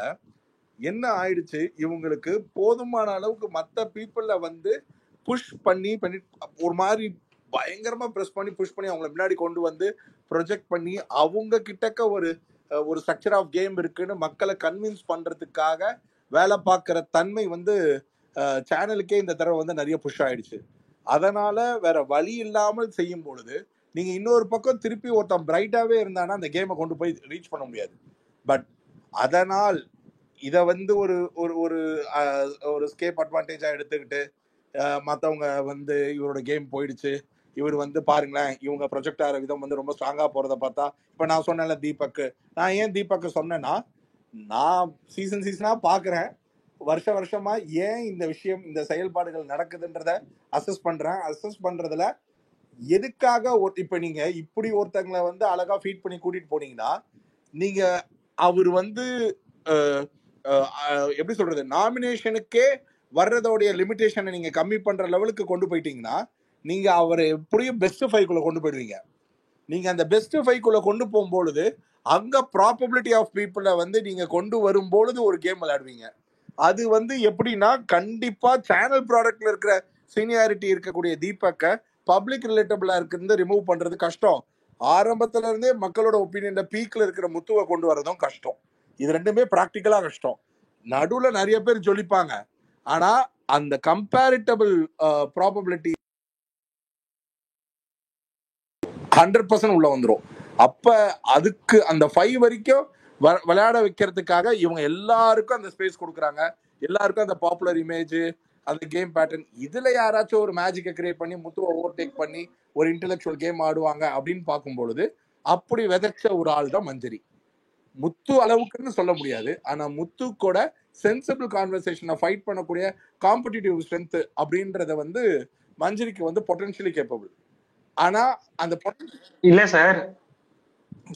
என்ன ஆயிடுச்சு, இவங்களுக்கு போதுமான அளவுக்கு மற்ற பீப்புள வந்து புஷ் பண்ணி ஒரு மாதிரி பயங்கரமா புஷ் பண்ணி அவங்களை முன்னாடி கொண்டு வந்து ப்ரொஜெக்ட் பண்ணி அவங்க கிட்டக்க ஒரு ஸ்ட்ரக்சர் ஆஃப் கேம் இருக்குன்னு மக்களை கன்வின்ஸ் பண்றதுக்காக வேலை பார்க்குற தன்மை வந்து சேனலுக்கே இந்த தடவை வந்து நிறைய புஷ் ஆயிடுச்சு. அதனால வேற வழி இல்லாமல் செய்யும் பொழுது நீங்க இன்னொரு பக்கம் திருப்பி ஒருத்தன் பிரைட்டாவே இருந்தானா அந்த கேமை கொண்டு போய் ரீச் பண்ண முடியாது. பட் அதனால் இதை வந்து ஒரு ஸ்கேப் அட்வான்டேஜா எடுத்துக்கிட்டு மற்றவங்க வந்து இவரோட கேம் போயிடுச்சு, இவர் வந்து பாருங்களேன் இவங்க ப்ரொஜெக்ட் ஆகிற விதம் வந்து ரொம்ப ஸ்ட்ராங்கா போறத பார்த்தா, இப்ப நான் சொன்னேன்ல தீபக், நான் ஏன் தீபக் சொன்னேன்னா, நான் சீசனா பாக்குறேன், வருஷமா ஏன் இந்த விஷயம் இந்த செயல்பாடுகள் நடக்குதுன்றத அசஸ் பண்றதுல எதுக்காக இப்ப நீங்க இப்படி ஒருத்தங்களை வந்து அழகா ஃபீட் பண்ணி கூட்டிட்டு போனீங்கன்னா, நீங்க அவர் வந்து எப்படி சொல்றது, நாமினேஷனுக்கே வர்றதோடைய லிமிடேஷனை நீங்க கம்மி பண்ற லெவலுக்கு கொண்டு போயிட்டீங்கன்னா நீங்க அவரை எப்படியும் பெஸ்ட் 5 கொண்டு போயிடுவீங்க. நீங்க அந்த பெஸ்ட் 5 கொண்டு போகும்பொழுது அங்க ப்ராபபிலிட்டி ஆஃப் பீப்புளை வந்து நீங்க கொண்டு வரும்பொழுது ஒரு கேம் விளையாடுவீங்க. அது வந்து எப்படின்னா, கண்டிப்பா சேனல் ப்ராடக்ட்ல இருக்கிற சீனியாரிட்டி இருக்கக்கூடிய தீபக்கை பப்ளிக் ரிலேட்டபிளா இருக்கிறது ரிமூவ் பண்றது கஷ்டம். ஆரம்பத்துல இருந்தே மக்களோட ஒப்பீனியன்ல பீக்ல இருக்கிற முத்துவை கொண்டு வரதும் கஷ்டம். இது ரெண்டுமே பிராக்டிக்கலா கஷ்டம். நடுவுல நிறைய பேர் ஜொலிப்பாங்க, ஆனா அந்த கம்பேரிட்டபிள் ப்ராபபிலிட்டி 100% உள்ள வந்துடும். அப்ப அதுக்கு அந்த 5 வரைக்கும் விளையாட வைக்கிறதுக்காக இவங்க எல்லாருக்கும் அந்த ஸ்பேஸ் கொடுக்குறாங்க, எல்லாருக்கும் அந்த பாப்புலர் இமேஜ், அந்த கேம் பேட்டர்ன். இதுல யாராச்சும் ஒரு மேஜிக்கை கிரியேட் பண்ணி முத்துவை ஓவர்டேக் பண்ணி ஒரு இன்டெலெக்சுவல் கேம் ஆடுவாங்க அப்படின்னு பார்க்கும் பொழுது அப்படி விதைச்ச ஒரு ஆள் தான் மஞ்சரி. முத்து அளவுக்குன்னு சொல்ல முடியாது, ஆனா முத்து கூட சென்சிபிள் கான்வர்சேஷனை ஃபைட் பண்ணக்கூடிய காம்படிட்டிவ் ஸ்ட்ரென்த் அப்படின்றத வந்து மஞ்சரிக்கு வந்து பொட்டன்ஷியலி கேப்பபிள். ஆனா அந்த இல்ல சார்,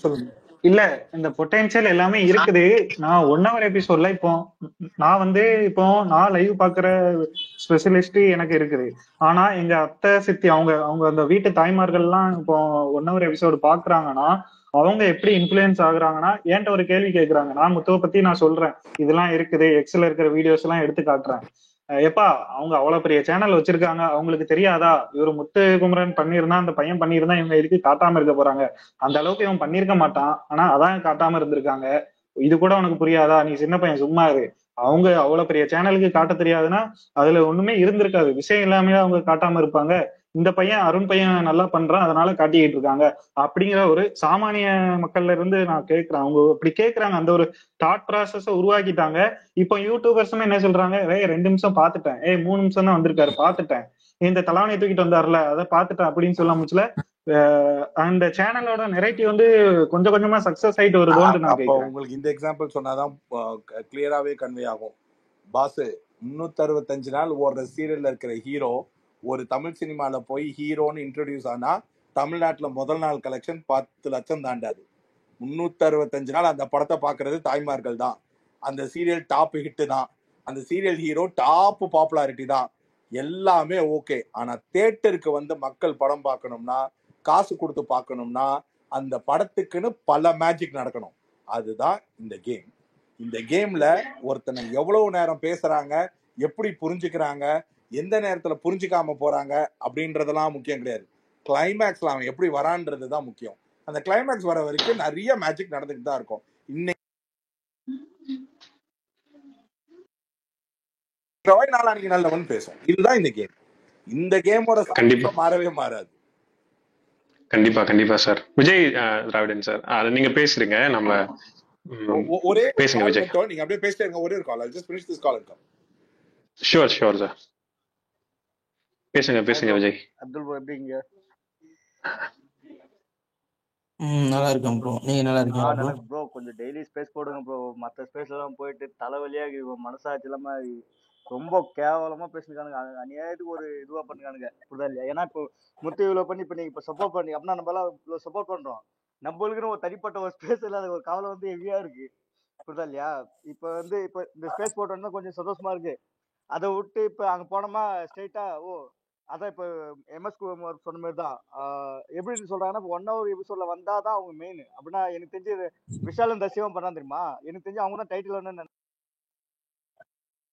சொல்லுங்க. இல்ல, இந்த பொட்டன்ஷியல் எல்லாமே இருக்குது. நான் 1 hour எபிசோட்ல இப்போ நான் லைவ் பாக்குற ஸ்பெஷலிஸ்ட் எனக்கு இருக்குது. ஆனா எங்க அத்தை சித்தி அவங்க அந்த வீட்டு தாய்மார்கள்லாம் இப்போ 1 hour எபிசோடு பாக்குறாங்கன்னா அவங்க எப்படி இன்ஃபுளுயன்ஸ் ஆகுறாங்கன்னா, என்கிட்ட ஒரு கேள்வி கேட்கறாங்க. நான் முத்துவை பத்தி நான் சொல்றேன், இதெல்லாம் இருக்குது, எக்ஸ்ல இருக்கிற வீடியோஸ் எல்லாம் எடுத்து காட்டுறேன். எப்பா, அவங்க அவ்வளவு பெரிய சேனல் வச்சிருக்காங்க, அவங்களுக்கு தெரியாதா இவர் முத்துக்குமரன் பண்ணிருந்தா, அந்த பையன் பண்ணிருந்தா இவங்க எதுக்கு காட்டாம இருக்க போறாங்க? அந்த அளவுக்கு இவன் பண்ணிருக்க மாட்டான், ஆனா அதான் காட்டாம இருந்திருக்காங்க. இது கூட உனக்கு புரியாதா? நீ சின்ன பையன் சும்மா இரு. அவங்க அவ்வளவு பெரிய சேனலுக்கு காட்ட தெரியாதுன்னா அதுல ஒண்ணுமே இருந்திருக்காது. விஷயம் இல்லாம அவங்க காட்டாம இருப்பாங்க. இந்த பையன் அருண் பையன் நல்லா பண்றான் அதனால காட்டிக்கிட்டு இருக்காங்க அப்படிங்கிற ஒரு சாமானிய மக்கள்ல இருந்து நான் கேட்கிறேன். அவங்க அப்படி கேட்கறாங்க, அந்த ஒரு தாட் ப்ராசஸ உருவாக்கிட்டாங்க. இப்போ யூடியூபர்ஸுமே என்ன சொல்றாங்க, 2 நிமிஷம் பாத்துட்டேன், 3 நிமிஷம் தான் வந்திருக்காரு பாத்துட்டேன், இந்த தலைவனையை தூக்கிட்டு வந்தாருல அதை பாத்துட்டேன் அப்படின்னு சொல்ல முச்சுல அந்த சேனலோட நெரேட்டிவ் வந்து கொஞ்சம் கொஞ்சமா சக்சஸ் ஆயிட்டு வருதோன்னு நான் அப்போ கேட்கிறேன். உங்களுக்கு இந்த எக்ஸாம்பிள் சொன்னாதான் கிளியராகவே கன்வே ஆகும். பாஸ் 365 நாள் ஓடுற சீரியல்ல இருக்கிற ஹீரோ ஒரு தமிழ் சினிமால போய் ஹீரோன்னு இன்ட்ரடியூஸ் ஆனா தமிழ்நாட்டுல முதல் நாள் கலெக்ஷன் 10 லட்சம் தாண்டாது. 365 நாள் அந்த படத்தை பாக்குறது தாய்மார்கள் தான். அந்த சீரியல் டாப் ஹிட் தான். அந்த சீரியல் ஹீரோ டாப் பாப்புலாரிட்டி தான். எல்லாமே ஓகே. ஆனா தியேட்டருக்கு வந்து மக்கள் படம் பார்க்கணும்னா, காசு கொடுத்து பார்க்கணும்னா அந்த படத்துக்குன்னு பல மேஜிக் நடக்கணும். அதுதான் இந்த கேம். இந்த கேம்ல ஒருத்தனை எவ்வளவு நேரம் பேசுறாங்க, எப்படி புரிஞ்சுக்கிறாங்க, எந்த நேரத்துல புரிஞ்சுக்காம போறாங்க அப்படின்றதெல்லாம் முக்கியம் கிடையாது. கிளைமேக்ஸ்ல அவன் எப்படி வரான்றதுதான் முக்கியம். அந்த கிளைமேக்ஸ் வர வரைக்கும் நிறைய மேஜிக் நடந்துட்டு தான் இருக்கும். இன்னைக்கு நாளைக்கு நல்லவன் பேசும். இதுதான் இந்த கேம். இந்த கேமோட மாறவே மாறாது. கண்டிப்பா கண்டிப்பா சார். விஜய் திராவிடன் சார், அது நீங்க பேசுறீங்க, நம்ம ஒரே பேசுங்க விஜய். நீங்க அப்படியே பேசிட்டே இருங்க. ஒரே ஒரு கால். I'll just finish this call and come. Sure sure sir. பேசுங்க விஜய். அப்துல் ப்ரோ எப்படிங்க? நல்லா இருக்கேன் ப்ரோ, நீங்க நல்லா இருக்கீங்களா ப்ரோ? கொஞ்சம் டெய்லி ஸ்பேஸ் போடுங்க ப்ரோ. மற்ற ஸ்பேஸ் எல்லாம் போயிட்டு தலைவலியா மனசாட்சி இல்லாம ரொம்ப கேவலமா பேசிருக்கானுங்க. அநியாயத்துக்கு ஒரு இதுவா பண்ணுறானுங்க, புரியுதா இல்லையா? ஏன்னா இப்போ முத்து இவ்வளவு பண்ணி இப்ப நீங்க இப்ப சப்போர்ட் பண்ணி அப்படின்னா நம்ம எல்லாம் இவ்வளவு சப்போர்ட் பண்றோம். நம்மளுக்குன்னு ஒரு தனிப்பட்ட ஒரு ஸ்பேஸ் இல்லாத ஒரு கவலை வந்து ஹெவியா இருக்கு, புரியுதா இல்லையா? இப்ப வந்து இப்ப இந்த ஸ்பேஸ் போட்டோம்னா கொஞ்சம் சந்தோஷமா இருக்கு. அதை விட்டு இப்ப அங்க போனோமா ஸ்ட்ரெயிட்டா அதான் இப்ப MS குமார் சொன்ன மாதிரி தான். எப்படி சொல்றாங்கன்னா 1 hour எபிசோட்ல வந்தாதான் அவங்க மெயின் அப்படின்னா எனக்கு தெரிஞ்சு விஷாலும் தசிவம் பண்ணா தெரியுமா? எனக்கு தெரிஞ்சு அவங்க தான் டைட்டில் ஒன்னு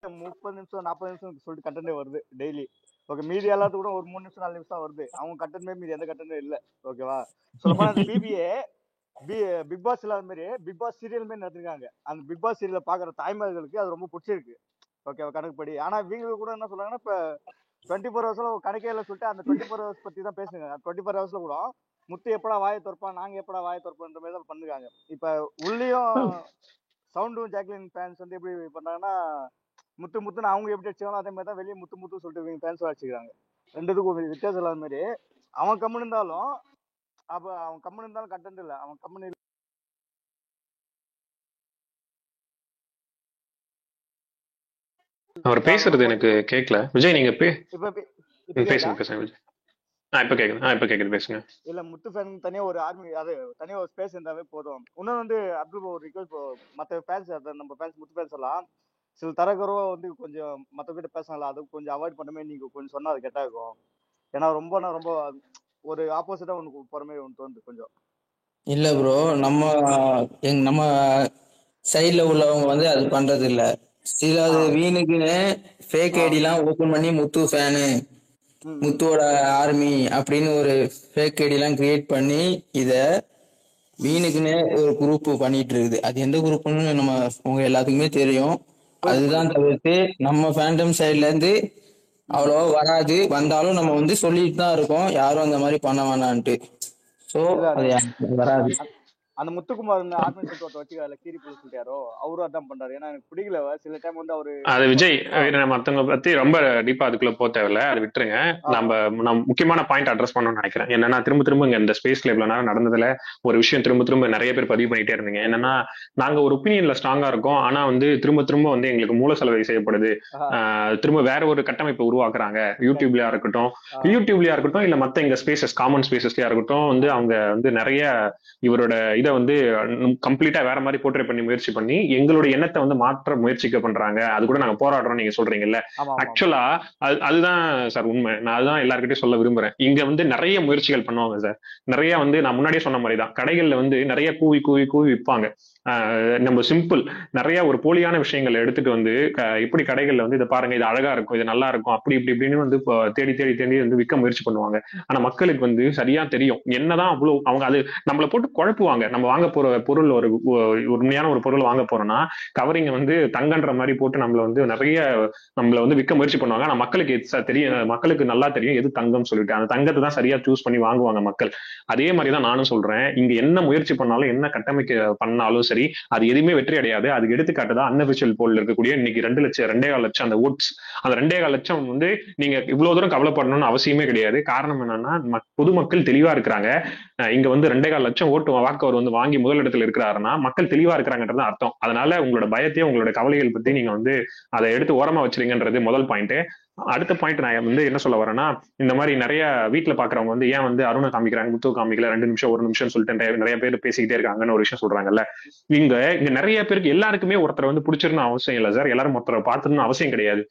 30 நிமிஷம் 40 நிமிஷம் சொல்லிட்டு கண்டென்ட் வருது டெய்லி. ஓகே, மீதி எல்லாத்துக்கும் கூட ஒரு 3 நிமிஷம் 4 நிமிஷம் வருது. அவங்க கண்டென்ட் மீதி எந்த கண்டென்ட் இல்ல. ஓகேவா? சொல்லப்போனா அந்த பிபிஏ பிக் பாஸ் இல்லாத மாதிரி பிக் பாஸ் சீரியல் மாதிரி நடத்திருக்காங்க. அந்த பிக் பாஸ் சீரியலை பாக்குற தாய்மார்களுக்கு அது ரொம்ப பிடிச்சிருக்கு. ஓகேவா? கணக்குப்படி. ஆனா இவங்களுக்கு கூட என்ன சொல்றாங்கன்னா இப்ப 24 ஹவர்ஸ்ல கணக்கே இல்லை சொல்லிட்டு அந்த 24 ஹவர்ஸ் பத்தி தான் பேசுங்க. 24 ஹவர்ஸ்ல கூட முத்து எப்படா வாயை திறப்பான், நாங்க எப்படா வாயை திறப்போன்ற மாதிரி தான் பண்ணுறாங்க. இப்ப உள்ளேயும் சவுண்டும் ஜாக்லின் ஃபேன்ஸ் வந்து எப்படி பண்றாங்கன்னா முத்துன்னு அவங்க எப்படி அடிச்சாங்களோ அதே மாதிரி தான் வெளியே முத்து சொல்லிட்டு ஃபேன்ஸ் அடிச்சுக்கிறாங்க. ரெண்டுத்துக்கும் வித்தியாசம் இல்லாத மாதிரி. அவன் கம்முன்னு இருந்தாலும் அப்ப அவன் கம்முன்னு இருந்தாலும் கண்டென்ட் இல்லை. அவன் கம்முன்னு அவர் பேசுறது எனக்கு கேட்கல. விஜய் நீங்க பேசுங்க விஜய். இப்ப கேக்குது பேசுங்க. இல்ல முத்து ஃபேன் தனியா ஒரு ஆர்மி, அது தனியா ஒரு ஸ்பேஸ் இருந்தாவே போதும். இன்னும் வந்து அப்துல் ஒரு ரிக்வெஸ்ட், மற்ற ஃபேன்ஸ் நம்ம ஃபேன்ஸ் முத்து ஃபேன்ஸ் எல்லாம் சில தரக்குறவா வந்து கொஞ்சம் மற்றவங்கிட்ட பேசலாம், அது கொஞ்சம் அவாய்ட் பண்ண மாதிரி நீங்க கொஞ்சம் சொன்னா அது கெட்டா இருக்கும். ஏன்னா ரொம்ப ஒரு ஆப்போசிட்டா உனக்கு போற மாதிரி ஒன்று தோணுது கொஞ்சம். இல்ல ப்ரோ, நம்ம சைட்ல உள்ளவங்க வந்து அது பண்றது இல்ல. சில வீணுக்குன்னு ஃபேக் ஐடிலாம் ஓபன் பண்ணி முத்து ஃபேனு, முத்துவோட ஆர்மி அப்படின்னு ஒரு ஃபேக் ஐடிலாம் கிரியேட் பண்ணி இத வீணுக்குன்னு ஒரு குரூப் பண்ணிட்டு இருக்குது. அது எந்த குரூப்னு நம்ம உங்க எல்லாத்துக்குமே தெரியும். அதுதான் தவிர்த்து நம்ம ஃபேண்டம் சைட்ல இருந்து அவ்வளவா வராது. வந்தாலும் நம்ம வந்து சொல்லிட்டு தான் இருக்கோம், யாரும் அந்த மாதிரி பண்ண வேணான்ட்டு. சோ அது வராது. அந்த முத்துக்குமார் ஆர்மி சொல்லிட்டு வச்சு அதுல கீரி போய் சொல்லிட்டாரோ அவரும் அதான் பண்றாரு. ஏன்னா எனக்கு பிடிக்கல சில டைம் வந்து அவரு. அது விஜய் மத்தவங்க பத்தி ரொம்ப டீப்பா அதுக்குள்ள போக தேவையில்ல, அது விட்டுருங்க. நம்ம முக்கியமான பாயிண்ட் அட்ரஸ் பண்ணணும்னு நினைக்கிறேன். என்னன்னா திரும்ப இங்க இந்த ஸ்பேஸ்ல இவ்வளவு நேரம் நடந்ததுல ஒரு விஷயம் திரும்ப நிறைய பேர் பதிவு பண்ணிட்டே இருந்தீங்க. என்னன்னா நாங்க ஒரு ஒப்பீனியன்ல ஸ்ட்ராங்கா இருக்கோம், ஆனா வந்து திரும்ப வந்து எங்களுக்கு மூல செலவை செய்யப்படுது, திரும்ப வேற ஒரு கட்டமைப்பை உருவாக்குறாங்க. யூடியூப்லயா இருக்கட்டும் இல்ல மத்த எங்க ஸ்பேசஸ் காமன் ஸ்பேசஸ்லயா இருக்கட்டும், வந்து அவங்க வந்து நிறைய இவரோட இதை வந்து கம்ப்ளீட்டா வேற மாதிரி போர்ட்ரே பண்ணி முயற்சி பண்ணி எங்களுடைய எண்ணத்தை வந்து மாற்ற முயற்சிக்க பண்றாங்க. அது கூட நாங்க போராடுறோம் நீங்க சொல்றீங்கல்ல. ஆக்சுவலா அதுதான் சார் உண்மை. நான் அதுதான் எல்லாருக்கிட்டையும் சொல்ல விரும்புறேன். இங்க வந்து நிறைய முயற்சிகள் பண்ணுவாங்க சார். நிறைய வந்து நான் முன்னாடியே சொன்ன மாதிரிதான் கடைகள்ல வந்து நிறைய கூவி விற்பாங்க. நம்ம சிம்பிள் நிறைய ஒரு போலியான விஷயங்களை எடுத்துட்டு வந்து எப்படி கடைகள்ல வந்து இதை பாருங்க, இது அழகா இருக்கும், இது நல்லா இருக்கும், அப்படி இப்படின்னு வந்து தேடி வந்து விற்க முயற்சி பண்ணுவாங்க. ஆனா மக்களுக்கு வந்து சரியா தெரியும் என்னதான் அவ்வளவு அவங்க அது நம்மளை போட்டு குழப்புவாங்க. நம்ம வாங்க போற பொருள் ஒரு உண்மையான ஒரு பொருள் வாங்க போறோம்னா கவரிங் வந்து தங்கன்ற மாதிரி போட்டு நம்மள வந்து நிறைய நம்மள வந்து விற்க முயற்சி பண்ணுவாங்க. ஆனா மக்களுக்கு மக்களுக்கு நல்லா தெரியும் எது தங்கம் சொல்லிட்டு அந்த தங்கத்தை தான் சரியா சூஸ் பண்ணி வாங்குவாங்க மக்கள். அதே மாதிரிதான் நானும் சொல்றேன், இங்க என்ன முயற்சி பண்ணாலும் என்ன கட்டமைக்க பண்ணாலும் சரி அது எதுவுமே வெற்றி அடையாது. அதுக்கு எடுத்துக்காட்டுதான் அன்அபிஷியல் போல் இருக்கக்கூடிய இன்னைக்கு 2,00,000 அந்த ஓட்ஸ். அந்த 2,15 வந்து நீங்க இவ்வளவு தூரம் கவலைப்படணும்னு அவசியமே கிடையாது. காரணம் என்னன்னா பொதுமக்கள் தெளிவா இருக்கிறாங்க. இங்க வந்து 2,15 ஓட்டு வாக்கவர் வந்து வாங்கி முதலிடத்துல இருக்கிறாருன்னா மக்கள் தெளிவா இருக்கிறாங்கன்றது அர்த்தம். அதனால உங்களோட பயத்தையும் உங்களோட கவலைகள் பத்தி நீங்க வந்து அதை எடுத்து ஓரமா வச்சிருங்கன்றது முதல் பாயிண்ட். அடுத்த பாயிண்ட் நான் வந்து என்ன சொல்ல வரேன்னா, இந்த மாதிரி நிறைய வீட்டுல பாக்குறவங்க வந்து ஏன் வந்து அருணை காமிக்கிறாங்க முத்து காமிக்கல 2 நிமிஷம் 1 நிமிஷம் சொல்லிட்டு நிறைய பேர் பேசிக்கிட்டே இருக்காங்கன்னு ஒரு விஷயம் சொல்றாங்கல்ல. இங்க நிறைய பேருக்கு எல்லாருக்குமே ஒருத்தரை வந்து பிடிச்சிருன்னு அவசியம் இல்லை சார். எல்லாரும் ஒருத்தரை பார்த்துன்னு அவசியம் கிடையாது.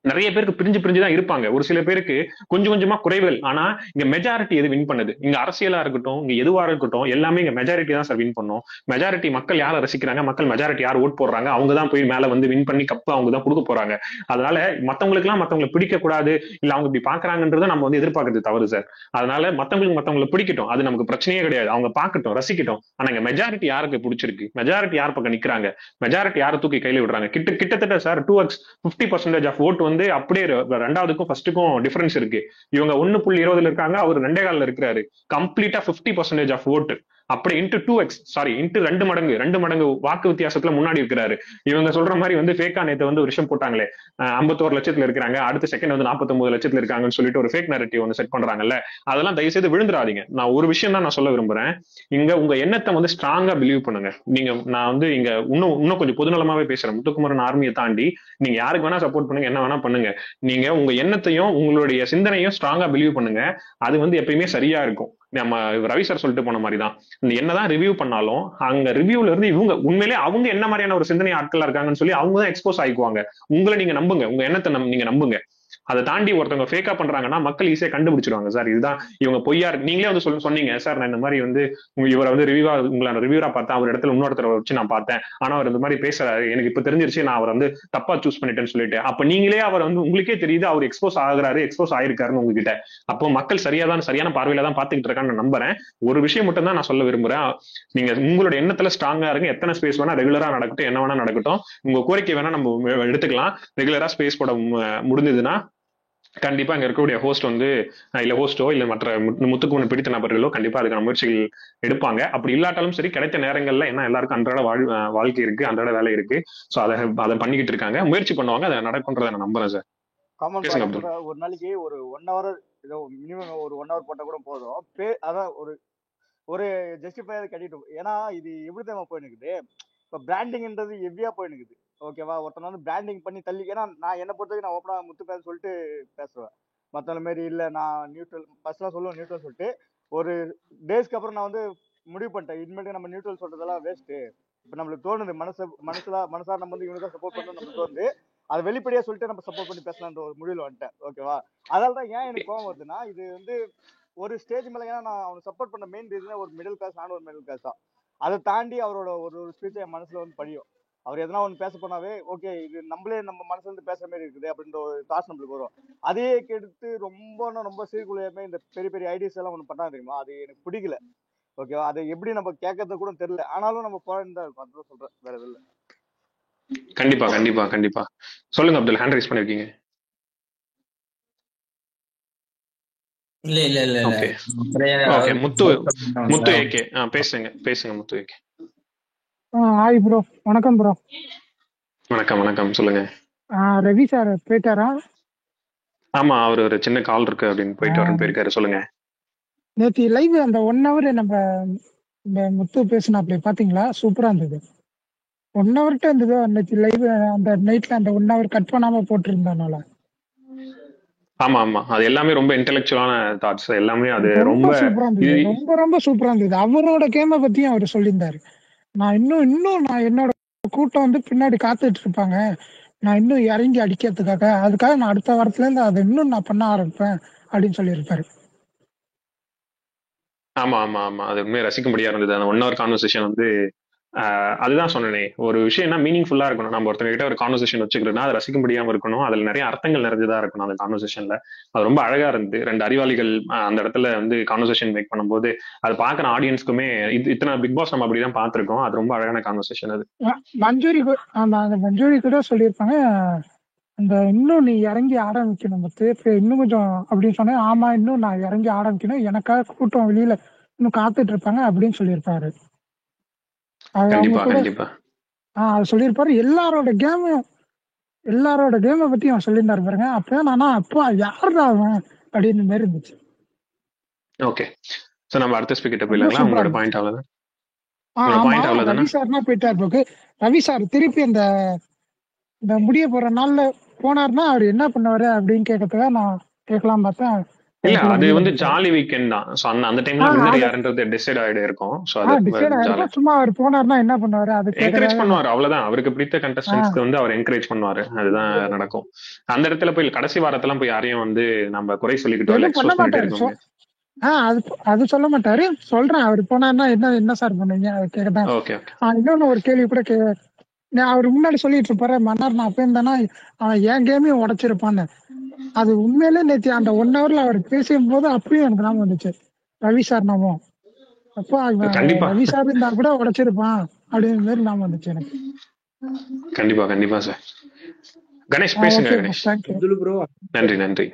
நிறைய பேருக்கு பிரிஞ்சு பிரிஞ்சுதான் இருப்பாங்க. ஒரு சில பேருக்கு கொஞ்சம் கொஞ்சமா குறைவுகள். ஆனா இங்க மெஜாரிட்டி எது வின் பண்ணுது? இங்க அரசியலா இருக்கட்டும், இங்க எதுவா இருக்கட்டும், எல்லாமே இங்க மெஜாரிட்டி தான் சார் வின் பண்ணும். மெஜாரிட்டி மக்கள் யாரை ரசிக்கிறாங்க, மக்கள் மெஜாரிட்டி யார் ஓட் போடுறாங்க, அவங்க தான் போய் மேல வந்து வின் பண்ணி கப்பு அவங்க தான் கொடுக்க போறாங்க. அதனால மத்தவங்களுக்கு எல்லாம் மத்தவங்களை பிடிக்க கூடாது, இல்ல அவங்க இப்படி பாக்குறாங்கன்றத நம்ம வந்து எதிர்பார்க்கறது தவறு சார். அதனால மத்தவங்களை பிடிக்கட்டும், அது நமக்கு பிரச்சனையே கிடையாது. அவங்க பார்க்கட்டும், ரசிக்கட்டும். ஆனா இங்க மெஜாரிட்டி யாருக்கு பிடிச்சிருக்கு, மெஜாரிட்டி யார் பக்கம் நிக்கிறாங்க, மெஜாரிட்டி யாரை தூக்கி கையில விடுறாங்க. கிட்டத்தட்ட சார் 50% ஆஃப் ஓட் வந்து அப்படியே ரெண்டாவதுக்கும் ஃபர்ஸ்ட்டுக்கும் டிஃபரன்ஸ் இருக்கு. இவங்க 1.20 இருக்காங்க, அவர் 2.25 இருக்கிறாரு. கம்ப்ளீட்டா 50% ஆஃப் ஓட்டு அப்படி இன்ட்டு 2 மடங்கு வாக்கு வித்தியாசத்துல முன்னாடி இருக்கிறாரு. இவங்க சொல்ற மாதிரி வந்து ஃபேக்கா நேத்து வந்து ஒரு விஷயம் போட்டாங்களே, 51 லட்சத்துல இருக்கிறாங்க, அடுத்த செகண்ட் வந்து 49 லட்சத்துல இருக்காங்கன்னு சொல்லிட்டு ஒரு ஃபேக் நரேட்டிவ் வந்து செட் பண்றாங்கல்ல. அதெல்லாம் தயவு செய்து விழுந்துடாதீங்க. நான் ஒரு விஷயம் தான் நான் சொல்ல விரும்புறேன். இங்க உங்க எண்ணத்தை வந்து ஸ்ட்ராங்கா பிலீவ் பண்ணுங்க. நான் வந்து இங்க இன்னும் கொஞ்சம் பொதுநலமாவே பேசுறேன். முத்துக்குமரன் ஆர்மியை தாண்டி நீங்க யாருக்கு வேணா சப்போர்ட் பண்ணுங்க, என்ன வேணா பண்ணுங்க. நீங்க உங்க எண்ணத்தையும் உங்களுடைய சிந்தனையும் ஸ்ட்ராங்கா பிலீவ் பண்ணுங்க. அது வந்து எப்பயுமே சரியா இருக்கும். நம்ம ரவி சார் சொல்லிட்டு போன மாதிரிதான், என்னதான் ரிவ்யூ பண்ணாலும் அங்க ரிவ்யூல இருந்து இவங்க உண்மையிலே அவங்க என்ன மாதிரியான ஒரு சிந்தனை ஆட்களா இருக்காங்கன்னு சொல்லி அவங்க தான் எக்ஸ்போஸ் ஆயிக்குவாங்க. உங்களை நீங்க நம்புங்க, உங்க எண்ணத்தை நீங்க நம்புங்க. அதை தாண்டி ஒருத்தவங்க ஃபேக்கா பண்றாங்கன்னா மக்கள் ஈஸியா கண்டுபிடிச்சிருவாங்க சார். இதுதான் இவங்க பொய்யா நீங்களே வந்து சொன்னீங்க சார், நான் இந்த மாதிரி வந்து இவரை வந்து ரிவ்யூரா பார்த்தேன், அவர் இடத்துல இன்னொருத்தரை வச்சு நான் பார்த்தேன், ஆனா அவர் இந்த மாதிரி பேசுறாரு, எனக்கு இப்ப தெரிஞ்சிருச்சு, நான் அவர் வந்து தப்பா சூஸ் பண்ணிட்டேன்னு சொல்லிட்டு. அப்ப நீங்களே அவர் வந்து உங்களுக்கே தெரியுது அவர் எக்ஸ்போஸ் ஆயிருக்காருன்னு உங்ககிட்ட. அப்போ மக்கள் சரியான பார்வையில தான் பாத்துக்கிட்டு இருக்கான்னு நான் நம்புறேன். ஒரு விஷயம் மட்டும் தான் நான் சொல்ல விரும்புறேன், நீங்க உங்களோட எண்ணத்துல ஸ்ட்ராங்கா இருங்க. எத்தனை ஸ்பேஸ் வேணா ரெகுலரா நடக்கட்டும், என்ன வேணா நடக்கட்டும், உங்க கோரிக்கை வேணா நம்ம எடுத்துக்கலாம். ரெகுலரா ஸ்பேஸ் போட முடிஞ்சதுன்னா கண்டிப்பா இங்க இருக்கக்கூடிய ஹோஸ்ட் வந்து இல்ல ஹோஸ்டோ இல்ல மற்ற முத்துக்குமரன் பிடித்த நபர்களோ கண்டிப்பா அதுக்கான முயற்சிகள் எடுப்பாங்க. அப்படி இல்லாட்டாலும் சரி, கிடைத்த நேரங்கள்ல என்ன எல்லாருக்கும் அன்றாட வாழ்க்கை இருக்கு, அன்றாட வேலை இருக்கு. சோ அதை பண்ணிக்கிட்டு இருக்காங்க, முயற்சி பண்ணுவாங்க, அதை நடக்கும்ன்றதை நான் நம்புறேன் சார். ஒரு நாளைக்கு ஒரு 1 hour ஏதோ மினிமம் ஒரு 1 hour போட்டா கூட போதும். அதான் ஒரு ஜஸ்டிஃபை கட்டிட்டு. ஏன்னா இது எப்படி தான் போயினுக்குது, இப்ப பிராண்டிங்ன்றது ஹெவியா போயினுக்குது. ஓகேவா, ஒருத்தனை வந்து பிராண்டிங் பண்ணி தள்ளி. ஏன்னா நான் என்ன பொறுத்தவரைக்கும் நான் ஓப்பனா முத்து பேச சொல்லிட்டு பேசுவேன். மத்தவங்க மாரி இல்ல, நான் நியூட்ரல் ஃபர்ஸ்ட்லாம் சொல்லுவேன், நியூட்ரல் சொல்லிட்டு. ஒரு டேஸ்க்கு அப்புறம் நான் வந்து முடிவு பண்ணிட்டேன், இனிமேட்டு நம்ம நியூட்ரல் சொல்றதெல்லாம் வேஸ்ட். இப்ப நம்மளுக்கு தோணுது மனசார நம்ம வந்து இவனுக்கு தான் சப்போர்ட் பண்ணணும் நம்மளுக்கு தோணுது, அதை வெளிப்படையா சொல்லிட்டு நம்ம சப்போர்ட் பண்ணி பேசலான்ற ஒரு முடிவில் வந்துட்டேன். ஓகேவா, அதனால தான் ஏன் எனக்கு கோவம் வருதுன்னா, இது வந்து ஒரு ஸ்டேஜ் மேல, ஏன்னா நான் அவனை சப்போர்ட் பண்ண மெயின் ரீசனே ஒரு மிடில் கிளாஸ், நானும் ஒரு மிடில் கிளாஸ் தான். அதை தாண்டி அவரோட ஒரு ஸ்பீச் என் மனசுல வந்து படியும். அவர் எதனா ஒன்று பேச போனாவே ஓகே இது நம்ம மனசுல இருந்து பேசுற மாதிரி இருக்குது அப்படின்ற ஒரு தாட்ஸ் நம்மளுக்கு வரும். அதையே கெடுத்து ரொம்ப சீர்குலையாம இந்த பெரிய பெரிய ஐடியாஸ் எல்லாம் ஒன்று பண்ணா தெரியுமா, அது எனக்கு பிடிக்கல. ஓகேவா, அதை எப்படி நம்ம கேட்கறது கூட தெரியல, ஆனாலும் நம்ம போயிட்டு தான் இருக்கும். அதுதான் சொல்றேன், வேற எதுவும் இல்லை. கண்டிப்பா சொல்லுங்க அப்துல், ஹேண்ட் ரைஸ் பண்ணிருக்கீங்க. இல்ல ஓகே முத்து ஏகே பேசுங்க முத்து ஏகே. ஹாய் ப்ரோ, வணக்கம் ப்ரோ. வணக்கம் சொல்லுங்க. ரவி சார் போயிட்டாரா? ஆமா, அவர் ஒரு சின்ன கால் இருக்கு அப்படின்னு போயிருக்காரு. சொல்லுங்க. நேற்று லைவ் அந்த 1 hour நம்ம இந்த முத்து பேசினாப்ல பாத்தீங்களா? சூப்பரா இருந்தது. 1 hour இருந்தது நேற்று லைவ். அந்த நைட்ல அந்த 1 hour கட் பண்ணாம போட்டிருந்தனால. ஆமா அது எல்லாமே ரொம்ப இன்டெலெக்சுவலான தாட்ஸ் எல்லாமே. அது ரொம்ப சூப்பரா இருந்தது, ரொம்ப சூப்பரா இருந்தது. அவரோட கேம பத்தியும் அவர் சொல்லியிருந்தாரு. நான் இன்னும் நான் என்னோட கூட்டம் வந்து பின்னாடி காத்துட்டு இருப்பாங்க, நான் இன்னும் இறங்கி அதுக்காக நான் அடுத்த வாரத்துல இருந்து அதை இன்னும் நான் பண்ண ஆரம்பிப்பேன் அப்படின்னு சொல்லியிருப்பாரு. ஆமா அது உண்மையை ரசிக்க முடியா இருந்தது. அந்த 1 hour கான்வர்சேஷன் வந்து அதுதான் சொன்னேனே, ஒரு விஷயம் மீனிங்ஃபுல்லா இருக்கணும். நம்ம ஒருத்தங்க கிட்ட ஒரு கான்வர்சேஷன் வச்சுக்கிறோம்னா அது ரசிக்கும்படியாம இருக்கணும். அதுல நிறைய அர்த்தங்கள் நிறைஞ்சதா இருக்கணும் அந்த கான்வர்சேஷன்ல. அது ரொம்ப அழகா இருந்து 2 அறிவாளிகள் அந்த இடத்துல கான்வர்சேஷன் மேக் பண்ணும்போது அது பாக்குற ஆடியன்ஸ்க்குமே இத்தனை பிக் பாஸ் நம்ம அப்படிதான் பார்த்திருக்கோம். அது ரொம்ப அழகான கான்வர்சேஷன் அது. அந்த மஞ்சூரி கூட சொல்லியிருப்பாங்க, அந்த இன்னும் நீ இறங்கி ஆரம்பிக்கணும் இன்னும் கொஞ்சம் அப்படின்னு சொன்னேன். ஆமா, இன்னும் நான் இறங்கி ஆரம்பிக்கணும், எனக்காக கூட்டம் வெளியில இன்னும் காத்துட்டு இருப்பாங்க அப்படின்னு சொல்லியிருப்பாரு. அது அவங்க கூட அது சொல்லியிருப்பாரு. எல்லாரோட கேமை பத்தி அவன் சொல்லியிருந்தாரு பாருங்க. அப்ப நானா அப்பா யாருடா அவன் அப்படின்னு மாதிரி இருந்துச்சு. ஓகே, சோ நம்ம அடுத்த ஸ்பீக்கர் போயிடலாம். உங்களோட பாயிண்ட் அவ்வளவுதான். ரவி சார்னா போயிட்டாரு. ரவி சார் திருப்பி அந்த முடிய போற நாள்ல போனார்னா அவர் என்ன பண்ணுவாரு அப்படின்னு கேட்கறதுக்காக நான் கேட்கலாம் பார்த்தேன். இல்ல, அது ஜாலி வீக்கெண்ட் தான். சோ அந்த டைம்ல வின்னர் யாருன்றது டிசைட் ஆயிடு இருக்கும். சோ அது சும்மா அவர் போனார்னா என்ன பண்ணுவாரு, அது என்கரேஜ் பண்ணுவாரு, அவ்வளவுதான். அவருக்கு பிடித்த கண்டஸ்டன்ட்ஸ்க்கு அவர் என்கரேஜ் பண்ணுவாரு. அதுதான் நடக்கும். அந்த இடத்துல போய் கடைசி வாரத்துல போய் யாரையும் நம்ம குறை சொல்லிக்கிட்டோம் அது சொல்ல மாட்டாரு. சொல்றேன், அவர் போனார்னா என்ன சார் பண்ணுவீங்க அதை கேட்கதான். இன்னொன்னு ஒரு கேள்வி கூட அவர் முன்னாடி சொல்லிட்டு இருப்பாரு, மன்னர் நான் அப்ப இருந்தானா அவன் என் கேமையும் உடைச்சிருப்பான்னு. அது உண்மையிலே நேற்று அந்த 1 hourல அவர் பேசும் போது அப்பயும் எனக்கு ஞாபகம் வந்துச்சு, ரவி சார் நாமும் அப்போ ரவி சார் இருந்தா கூட உடைச்சிருப்பான் அப்படின்னு மாதிரி ஞாபகம் வந்துச்சு எனக்கு. கண்டிப்பா சார். கணேஷ் பேசுங்க. நன்றி.